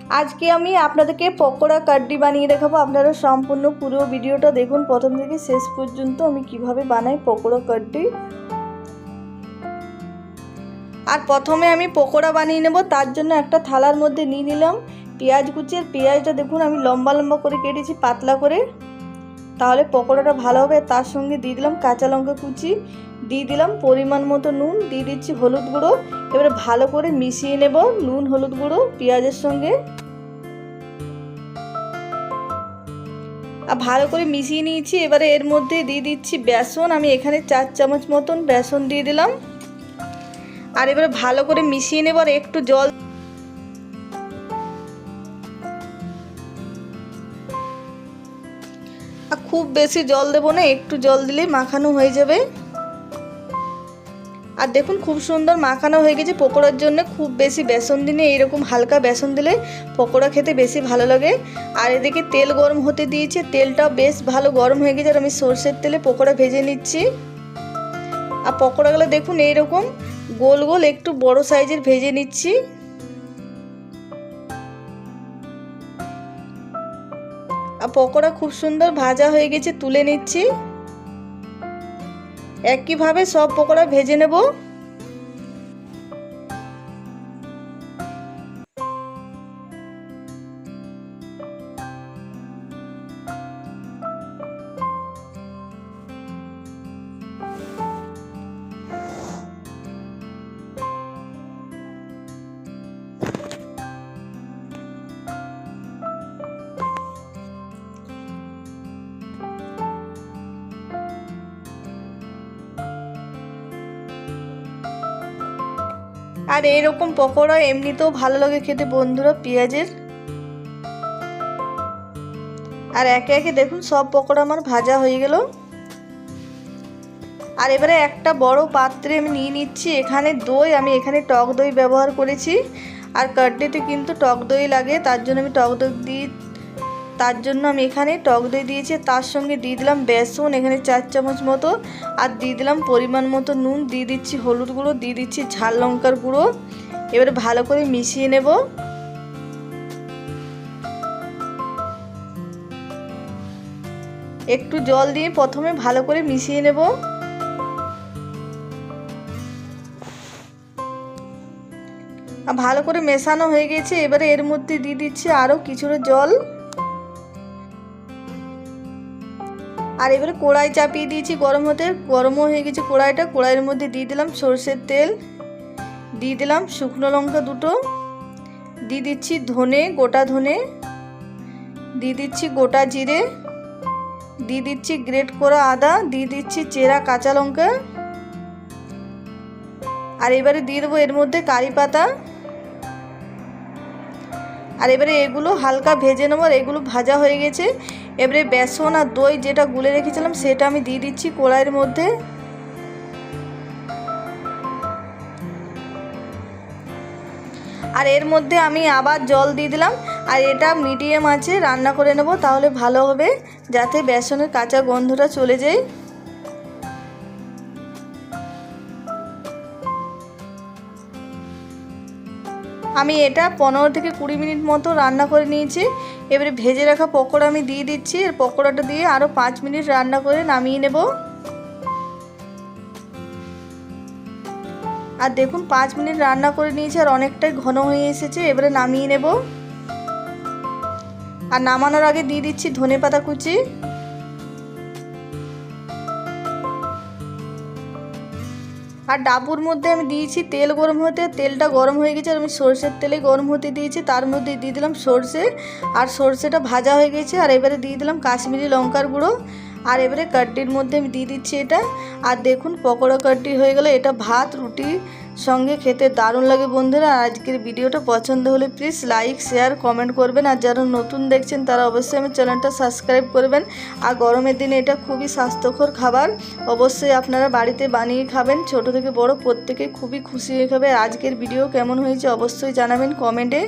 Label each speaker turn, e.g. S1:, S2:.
S1: আজকে আমি আপনাদেরকে পকোড়া কাড্ডি বানিয়ে দেখাবো। আপনারা সম্পূর্ণ পুরো ভিডিওটা দেখুন প্রথম থেকে শেষ পর্যন্ত আমি কিভাবে বানাই পকোড়া কাড্ডি। আর প্রথমে আমি পকোড়া বানিয়ে নেব। তার জন্য একটা থালার মধ্যে নিয়ে নিলাম পেঁয়াজ কুচি। আর পেঁয়াজটা দেখুন আমি লম্বা লম্বা করে কেটেছি পাতলা করে, তাহলে পকোড়াটা ভালো হবে। তার সঙ্গে দিয়ে দিলাম কাঁচা লঙ্কা কুচি, দিয়ে দিলাম পরিমাণ মতো নুন, দিয়ে দিচ্ছি হলুদ গুঁড়ো। এবারে ভালো করে মিশিয়ে নেব নুন হলুদ গুঁড়ো পেঁয়াজের সঙ্গে। আর ভালো করে মিশিয়ে নিয়েছি। এবারে এর মধ্যে দিয়ে দিচ্ছি বেসন। আমি এখানে 4 চামচ মতন বেসন দিয়ে দিলাম। আর এবারে ভালো করে মিশিয়ে নেব। আর একটু জল, আর খুব বেশি জল দেবো না, একটু জল দিলেই মাখানো হয়ে যাবে। আর দেখুন খুব সুন্দর মাখানো হয়ে গেছে পকোড়ার জন্য। খুব বেশি বেসন দিলে, এইরকম হালকা বেসন দিলে পকোড়া খেতে বেশি ভালো লাগে। আর এদিকে তেল গরম হতে দিয়েছি, তেলটাও বেশ ভালো গরম হয়ে গেছে। আর আমি সরষের তেলে পকোড়া ভেজে নিচ্ছি। আর পকোড়াগুলো দেখুন এইরকম গোল গোল একটু বড় সাইজের ভেজে নিচ্ছি। আর পকোড়া খুব সুন্দর ভাজা হয়ে গেছে, তুলে নিচ্ছি। একইভাবে সব পকোড়া ভেজে নেব। আর এইরকম পকোড়া এমনিতেও ভালো লাগে খেতে বন্ধুরা পেঁয়াজের। আর একে একে দেখুন সব পকোড়া আমার ভাজা হয়ে গেল। আর এবারে একটা বড় পাত্রে আমি নিয়ে নিচ্ছি এখানে দই। আমি এখানে টক দই ব্যবহার করেছি। আর কাড্ডিতে কিন্তু টক দই লাগে, তার জন্য আমি এখানে টক দই দিয়েছি। তার সঙ্গে দিয়ে দিলাম বেসন এখানে 4 চামচ মতো। আর দিয়ে দিলাম পরিমাণ মতো নুন, দিয়ে দিচ্ছি হলুদ গুঁড়ো, দিয়ে দিচ্ছি ঝাল লঙ্কার গুঁড়ো। এবারে ভালো করে মিশিয়ে নেব। একটু জল দিয়ে প্রথমে ভালো করে মিশিয়ে নেব। ভালো করে মেশানো হয়ে গেছে। এবারে এর মধ্যে দিয়ে দিচ্ছি আরও কিছুটা জল। আর এবারে কড়াই চাপিয়ে দিয়েছি গরমও হয়ে গেছে কড়াইটা। কড়াইয়ের মধ্যে দিয়ে দিলাম সরষের তেল, দিয়ে দিলাম শুকনো লঙ্কা দুটো, দিয়ে দিচ্ছি ধনে, গোটা ধনে, দিয়ে দিচ্ছি গোটা জিরে, দিয়ে দিচ্ছি গ্রেট করা আদা, দিয়ে দিচ্ছি চেরা কাঁচা লঙ্কা। আর এবারে দিয়ে দেবো এর মধ্যে কারি পাতা। আর এবারে এগুলো হালকা ভেজে নেব। আর এগুলো ভাজা হয়ে গেছে। এবারে বেসন আর দই যেটা গুলে রেখেছিলাম সেটা আমি দিয়ে দিচ্ছি কড়াইয়ের মধ্যে। আর এর মধ্যে আমি আবার জল দিয়ে দিলাম। আর এটা মিডিয়াম আঁচে রান্না করে নেব, তাহলে ভালো হবে, যাতে বেসনের কাঁচা গন্ধটা চলে যায়। আমি এটা 15 থেকে 20 মিনিট মতো রান্না করে নিয়েছি। এবারে ভেজে রাখা পকোড়া আমি দিয়ে দিচ্ছি। আর পকোড়াটা দিয়ে আরও 5 মিনিট রান্না করে নামিয়ে নেব। আর দেখুন 5 মিনিট রান্না করে নিয়েছি, আর অনেকটাই ঘন হয়ে এসেছে। এবারে নামিয়ে নেব। আর নামানোর আগে দিয়ে দিচ্ছি ধনেপাতা কুচি। আর ডাবুর মধ্যে আমি দিয়েছি তেল গরম হতে। তেলটা গরম হয়ে গেছে, আর আমি সরষের তেলে গরম হতে দিয়েছি। তার মধ্যে দিয়ে দিলাম সরষে, আর সরষেটা ভাজা হয়ে গেছে। আর এবারে দিয়ে দিলাম কাশ্মীরি লঙ্কার গুঁড়ো। আর এবারে কাড্ডির মধ্যে আমি দিয়ে দিচ্ছি এটা। আর দেখুন পকোড়া কাড্ডি হয়ে গেল। এটা ভাত রুটির সঙ্গে খেতে দারুণ লাগে বন্ধুরা। আজকের ভিডিওটা পছন্দ হলে প্লিজ লাইক শেয়ার কমেন্ট করবেন। আর যারা নতুন দেখছেন তারা অবশ্যই আমার চ্যানেলটা সাবস্ক্রাইব করবেন। আর গরমের দিনে এটা খুবই স্বাস্থ্যকর খাবার, অবশ্যই আপনারা বাড়িতে বানিয়ে খাবেন। ছোট থেকে বড় প্রত্যেকে খুবই খুশি হয়ে খাবে। আজকের ভিডিও কেমন হয়েছে অবশ্যই জানাবেন কমেন্টে।